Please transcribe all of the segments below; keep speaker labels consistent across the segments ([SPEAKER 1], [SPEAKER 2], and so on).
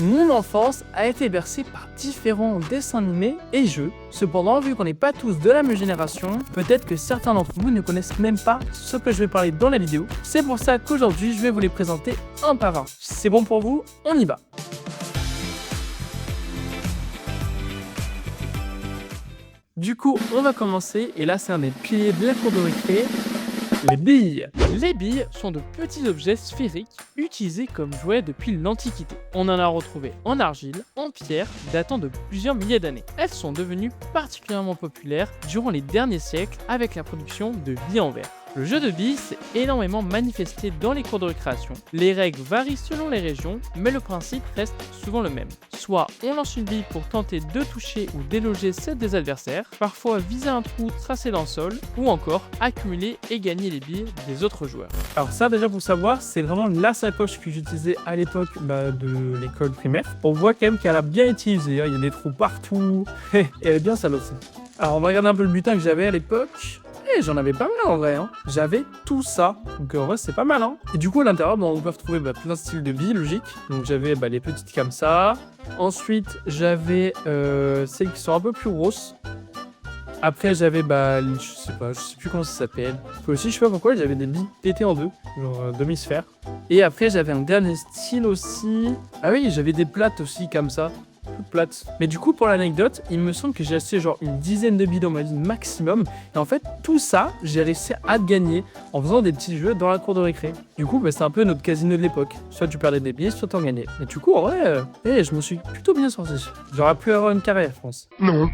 [SPEAKER 1] Mon enfance a été bercée par différents dessins animés et jeux. Cependant, vu qu'on n'est pas tous de la même génération, peut-être que certains d'entre vous ne connaissent même pas ce que je vais parler dans la vidéo. C'est pour ça qu'aujourd'hui, je vais vous les présenter un par un. C'est bon pour vous? On y va! Du coup, on va commencer, et là c'est un des piliers de la cour de récré, les billes. Les billes sont de petits objets sphériques utilisés comme jouets depuis l'Antiquité. On en a retrouvé en argile, en pierre, datant de plusieurs milliers d'années. Elles sont devenues particulièrement populaires durant les derniers siècles avec la production de billes en verre. Le jeu de billes s'est énormément manifesté dans les cours de récréation. Les règles varient selon les régions, mais le principe reste souvent le même. Soit on lance une bille pour tenter de toucher ou déloger celle des adversaires, parfois viser un trou tracé dans le sol, ou encore accumuler et gagner les billes des autres joueurs. Alors ça déjà pour savoir, c'est vraiment la sacoche que j'utilisais à l'époque de l'école primaire. On voit quand même qu'elle a bien utilisé, il y a des trous partout, et elle est bien sale aussi. Alors on va regarder un peu le butin que j'avais à l'époque. Et j'en avais pas mal en vrai, hein. J'avais tout ça, donc en vrai c'est pas mal. Hein. Et du coup à l'intérieur, on peut retrouver plein de styles de billes, logique. Donc j'avais les petites comme ça. Ensuite j'avais celles qui sont un peu plus grosses. Après j'avais je sais plus comment ça s'appelle. Aussi je sais pas pourquoi j'avais des billes pétées en deux, genre demi-sphère. Et après j'avais un dernier style aussi. Ah oui, j'avais des plates aussi comme ça. Toute plate. Mais du coup, pour l'anecdote, il me semble que j'ai acheté genre une dizaine de billes dans ma vie maximum. Et en fait, tout ça, j'ai réussi à gagner en faisant des petits jeux dans la cour de récré. Du coup, c'est un peu notre casino de l'époque. Soit tu perdais des billets, soit t'en gagnais. Et du coup, en vrai, je me suis plutôt bien sorti. J'aurais pu avoir une carrière, je pense. Non.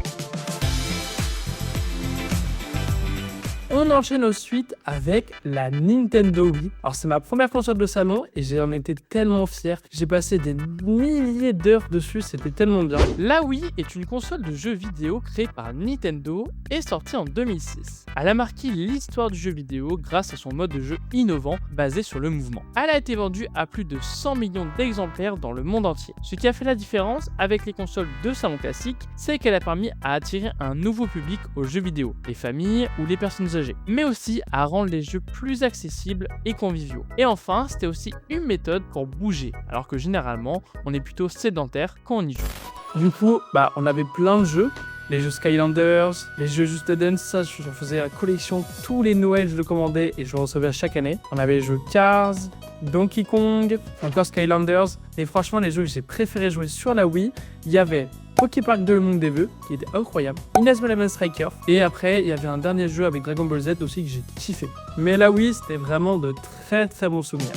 [SPEAKER 1] On enchaîne ensuite avec la Nintendo Wii. Alors c'est ma première console de salon et j'en étais tellement fier. J'ai passé des milliers d'heures dessus, c'était tellement bien. La Wii est une console de jeux vidéo créée par Nintendo et sortie en 2006. Elle a marqué l'histoire du jeu vidéo grâce à son mode de jeu innovant basé sur le mouvement. Elle a été vendue à plus de 100 millions d'exemplaires dans le monde entier. Ce qui a fait la différence avec les consoles de salon classiques, c'est qu'elle a permis à attirer un nouveau public aux jeux vidéo, les familles ou les personnes âgées, mais aussi à rendre les jeux plus accessibles et conviviaux. Et enfin, c'était aussi une méthode pour bouger, alors que généralement, on est plutôt sédentaire quand on y joue. Du coup, on avait plein de jeux, les jeux Skylanders, les jeux Just Dance, ça je faisais la collection, tous les Noëls je le commandais et je le recevais à chaque année. On avait les jeux Cars, Donkey Kong, encore Skylanders, et franchement les jeux que j'ai préféré jouer sur la Wii, il y avait Poképark 2 le monde des vœux, qui était incroyable, Inazuma Eleven Striker, et après il y avait un dernier jeu avec Dragon Ball Z aussi que j'ai kiffé. Mais la Wii c'était vraiment de très très bons souvenirs.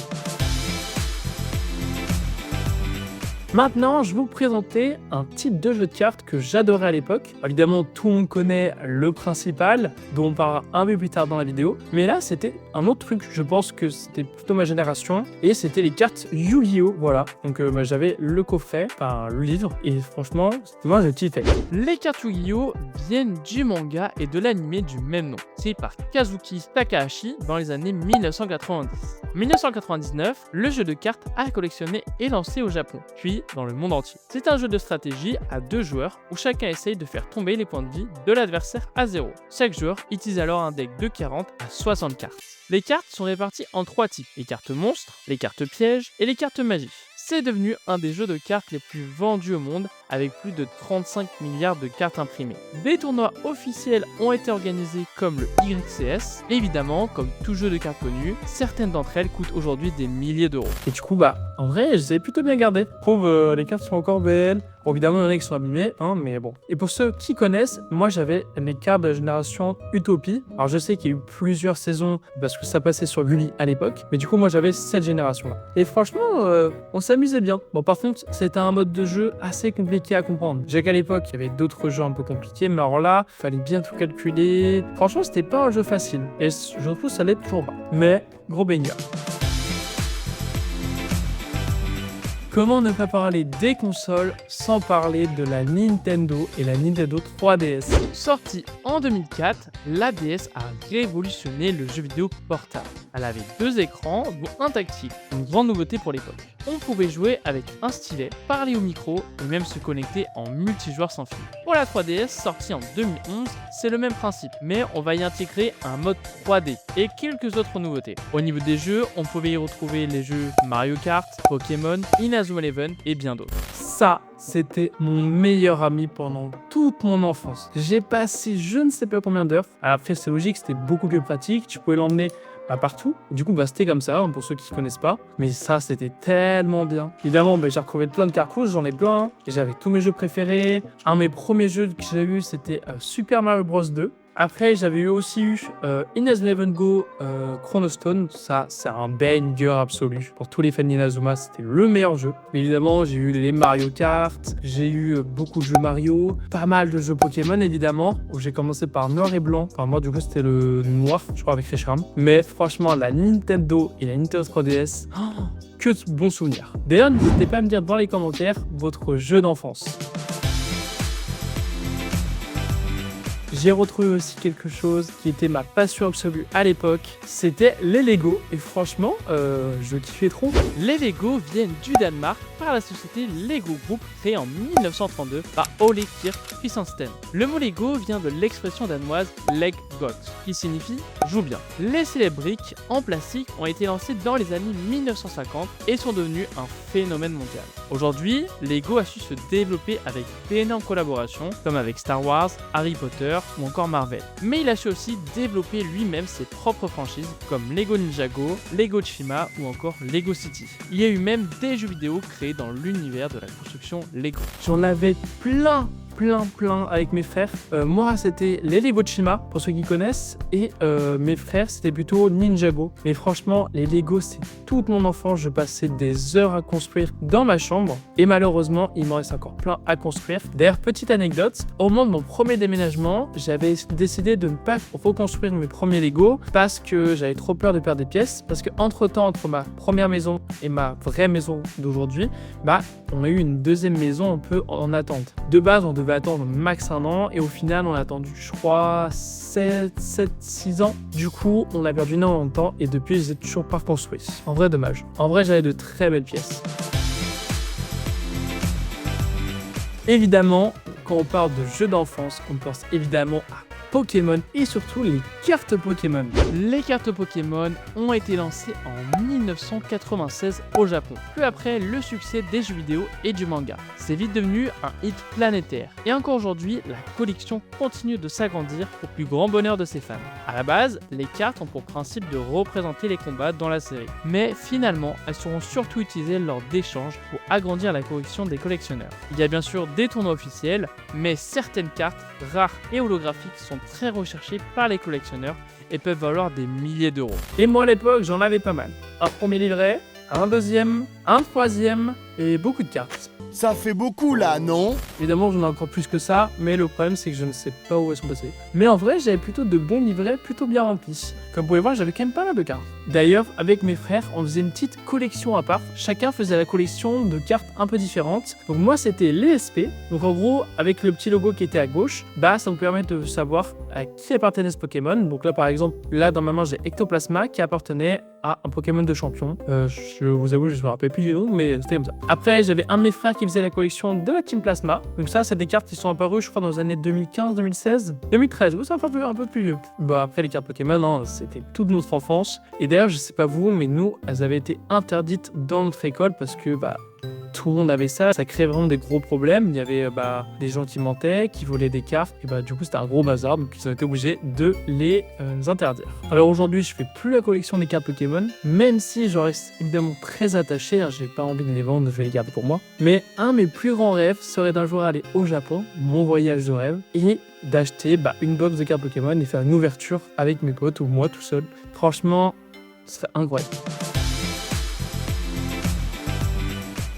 [SPEAKER 1] Maintenant, je vais vous présenter un type de jeu de cartes que j'adorais à l'époque. Évidemment, tout le monde connaît le principal, dont on parlera un peu plus tard dans la vidéo. Mais là, c'était un autre truc. Je pense que c'était plutôt ma génération. Et c'était les cartes Yu-Gi-Oh! Voilà. Donc, j'avais le coffret, le livre. Et franchement, moi, j'ai kiffé. Les cartes Yu-Gi-Oh! Viennent du manga et de l'anime du même nom. C'est par Kazuki Takahashi dans les années 1990. En 1999, le jeu de cartes a collectionné et lancé au Japon, puis dans le monde entier. C'est un jeu de stratégie à 2 joueurs où chacun essaye de faire tomber les points de vie de l'adversaire à 0. Chaque joueur utilise alors un deck de 40 à 60 cartes. Les cartes sont réparties en 3 types, les cartes monstres, les cartes pièges et les cartes magiques. C'est devenu un des jeux de cartes les plus vendus au monde avec plus de 35 milliards de cartes imprimées. Des tournois officiels ont été organisés comme le YCS. Évidemment, comme tout jeu de cartes connu, certaines d'entre elles coûtent aujourd'hui des milliers d'euros. Et du coup, en vrai, je les ai plutôt bien gardées. Je trouve les cartes sont encore belles. Bon, évidemment, il y en a qui sont abîmées, mais bon. Et pour ceux qui connaissent, moi j'avais les cartes de la génération Utopie. Alors je sais qu'il y a eu plusieurs saisons parce que ça passait sur Gulli à l'époque, mais du coup moi j'avais cette génération-là. Et franchement, on s'amusait bien. Bon, par contre, c'était un mode de jeu assez compliqué à comprendre. J'ai qu'à l'époque, il y avait d'autres jeux un peu compliqués, mais alors là, il fallait bien tout calculer. Franchement, c'était pas un jeu facile. Et je trouve que ça l'est toujours pas. Mais gros banger. Comment ne pas parler des consoles sans parler de la Nintendo et la Nintendo 3DS. Sortie en 2004, la DS a révolutionné le jeu vidéo portable. Elle avait 2 écrans, dont un tactile, une grande nouveauté pour l'époque. on pouvait jouer avec un stylet, parler au micro et même se connecter en multijoueur sans fil. Pour la 3DS, sortie en 2011, c'est le même principe, mais on va y intégrer un mode 3D et quelques autres nouveautés. Au niveau des jeux, on pouvait y retrouver les jeux Mario Kart, Pokémon, Inazuma Eleven et bien d'autres. Ça, c'était mon meilleur ami pendant toute mon enfance. J'ai passé je ne sais pas combien d'heures. Après, c'est logique, c'était beaucoup plus pratique. Tu pouvais l'emmener partout. Du coup, c'était comme ça, pour ceux qui ne connaissent pas. Mais ça, c'était tellement bien. Évidemment, j'ai retrouvé plein de cartouches, j'en ai plein. Et j'avais tous mes jeux préférés. Un de mes premiers jeux que j'ai eu, c'était Super Mario Bros 2. Après, j'avais aussi eu Inazuma Eleven Go Chrono Stone. Ça, c'est un banger absolu. Pour tous les fans d'Inazuma, c'était le meilleur jeu. Mais évidemment, j'ai eu les Mario Kart. J'ai eu beaucoup de jeux Mario. Pas mal de jeux Pokémon, évidemment. Où j'ai commencé par Noir et Blanc. Enfin, moi, du coup, c'était le Noir, je crois, avec Reshiram. Mais franchement, la Nintendo et la Nintendo 3DS, que de bons souvenirs. D'ailleurs, n'hésitez pas à me dire dans les commentaires votre jeu d'enfance. J'ai retrouvé aussi quelque chose qui était ma passion absolue à l'époque, c'était les Lego. Et franchement, je kiffais trop. Les Lego viennent du Danemark par la société Lego Group créée en 1932 par Ole Kirk Christensen. Le mot Lego vient de l'expression danoise Leggot, qui signifie joue bien. Les célèbres briques en plastique ont été lancées dans les années 1950 et sont devenues un phénomène mondial. Aujourd'hui, Lego a su se développer avec d'énormes collaborations comme avec Star Wars, Harry Potter ou encore Marvel. Mais il a su aussi développer lui-même ses propres franchises comme Lego Ninjago, Lego Chima ou encore Lego City. Il y a eu même des jeux vidéo créés dans l'univers de la construction Lego. J'en avais plein avec mes frères. Moi, c'était les Lego Chima, pour ceux qui connaissent, et mes frères, c'était plutôt Ninjago. Mais franchement, les Lego, c'est toute mon enfance. Je passais des heures à construire dans ma chambre, et malheureusement, il m'en reste encore plein à construire. D'ailleurs, petite anecdote, au moment de mon premier déménagement, j'avais décidé de ne pas reconstruire mes premiers Lego parce que j'avais trop peur de perdre des pièces, parce que entre ma première maison et ma vraie maison d'aujourd'hui, on a eu une deuxième maison un peu en attente. De base, on devait attendre max 1 an et au final, on a attendu, je crois, 6 ans. Du coup, on a perdu énormément de temps et depuis, je les ai toujours pas construits. En vrai, dommage. En vrai, j'avais de très belles pièces. Évidemment, quand on parle de jeux d'enfance, on pense évidemment à Pokémon et surtout les cartes Pokémon. Les cartes Pokémon ont été lancées en 1996 au Japon, peu après le succès des jeux vidéo et du manga. C'est vite devenu un hit planétaire. Et encore aujourd'hui, la collection continue de s'agrandir au plus grand bonheur de ses fans. À la base, les cartes ont pour principe de représenter les combats dans la série. Mais finalement, elles seront surtout utilisées lors d'échanges pour agrandir la collection des collectionneurs. Il y a bien sûr des tournois officiels, mais certaines cartes rares et holographiques sont très recherchées par les collectionneurs et peuvent valoir des milliers d'euros. Et moi à l'époque, j'en avais pas mal. Un premier livret, un deuxième, un troisième et beaucoup de cartes.
[SPEAKER 2] Ça fait beaucoup là, non?
[SPEAKER 1] Évidemment, j'en ai encore plus que ça, mais le problème c'est que je ne sais pas où elles sont passées. Mais en vrai, j'avais plutôt de bons livrets, plutôt bien remplis. Comme vous pouvez voir, j'avais quand même pas mal de cartes. D'ailleurs, avec mes frères, on faisait une petite collection à part. Chacun faisait la collection de cartes un peu différentes. Donc moi, c'était les SP. Donc en gros, avec le petit logo qui était à gauche, ça nous permet de savoir à qui appartenait ce Pokémon. Donc là, par exemple, dans ma main, j'ai Ectoplasma qui appartenait à un Pokémon de champion. Je vous avoue, je me rappelle plus du nom, mais c'était comme ça. Après, j'avais un de mes frères qui faisait la collection de la Team Plasma. Donc ça, c'est des cartes qui sont apparues, je crois, dans les années 2015, 2016, 2013. Oui, c'est un peu plus vieux. Après, les cartes Pokémon, c'était toute notre enfance. Et d'ailleurs, je sais pas vous, mais nous, elles avaient été interdites dans notre école parce que, tout le monde avait ça. Ça créait vraiment des gros problèmes. Il y avait des gens qui mentaient, qui volaient des cartes. Et du coup, c'était un gros bazar. Donc, ils ont été obligés de les interdire. Alors aujourd'hui, je fais plus la collection des cartes Pokémon, même si j'en reste évidemment très attaché. J'ai pas envie de les vendre, je vais les garder pour moi. Mais un de mes plus grands rêves serait d'un jour aller au Japon, mon voyage de rêve, et d'acheter une box de cartes Pokémon et faire une ouverture avec mes potes ou moi tout seul. Franchement, ce serait incroyable.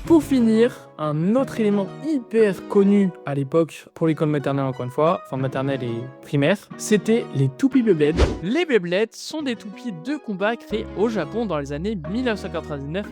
[SPEAKER 1] Pour finir, un autre élément hyper connu à l'époque pour l'école maternelle, encore une fois, enfin maternelle et primaire, c'était les toupies Beyblade. Les Beyblade sont des toupies de combat créées au Japon dans les années 1999-2000.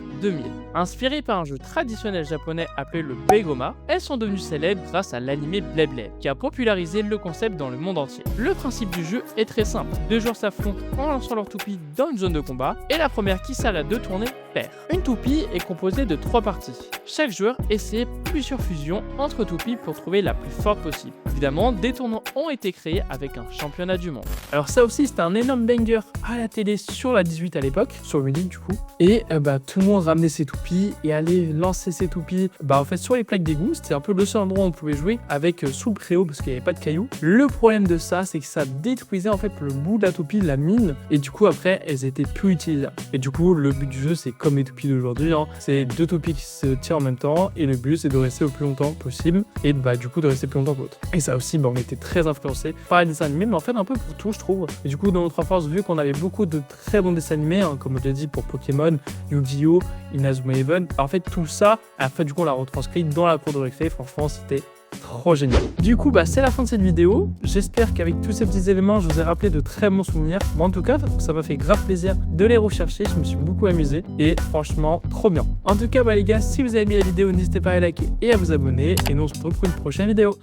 [SPEAKER 1] Inspirées par un jeu traditionnel japonais appelé le Beigoma, elles sont devenues célèbres grâce à l'anime Beyblade, qui a popularisé le concept dans le monde entier. Le principe du jeu est très simple. Deux joueurs s'affrontent en lançant leur toupie dans une zone de combat, et la première qui s'arrête de tourner perd. Une toupie est composée de 3 parties. Chaque joueur essaie plusieurs fusions entre toupies pour trouver la plus forte possible. Évidemment, des tournois ont été créés avec un championnat du monde. Alors ça aussi, c'était un énorme banger à la télé sur la 18 à l'époque, sur Midi du coup. Et tout le monde ramenait ses toupies et allait lancer ses toupies en fait sur les plaques d'égout. C'était un peu le seul endroit où on pouvait jouer avec sous le préau parce qu'il n'y avait pas de cailloux. Le problème de ça, c'est que ça détruisait en fait le bout de la toupie, la mine, et du coup après elles étaient plus utilisables. Et du coup le but du jeu, c'est comme les toupies d'aujourd'hui, c'est 2 toupies qui se tirent en même temps, et le but c'est de rester le plus longtemps possible, et du coup de rester plus longtemps que l'autre. Et ça aussi, on était très influencé par les dessins animés, mais en fait un peu pour tout je trouve. Et du coup dans notre enfance, vu qu'on avait beaucoup de très bons dessins animés, comme je l'ai dit pour Pokémon, Yu-Gi-Oh, Inazuma Eleven, en fait tout ça, après du coup on l'a retranscrit dans la cour de récré. Franchement c'était trop génial. Du coup, c'est la fin de cette vidéo. J'espère qu'avec tous ces petits éléments, je vous ai rappelé de très bons souvenirs. Bon, en tout cas, ça m'a fait grave plaisir de les rechercher. Je me suis beaucoup amusé et franchement, trop bien. En tout cas, les gars, si vous avez aimé la vidéo, n'hésitez pas à liker et à vous abonner. Et nous, on se retrouve pour une prochaine vidéo.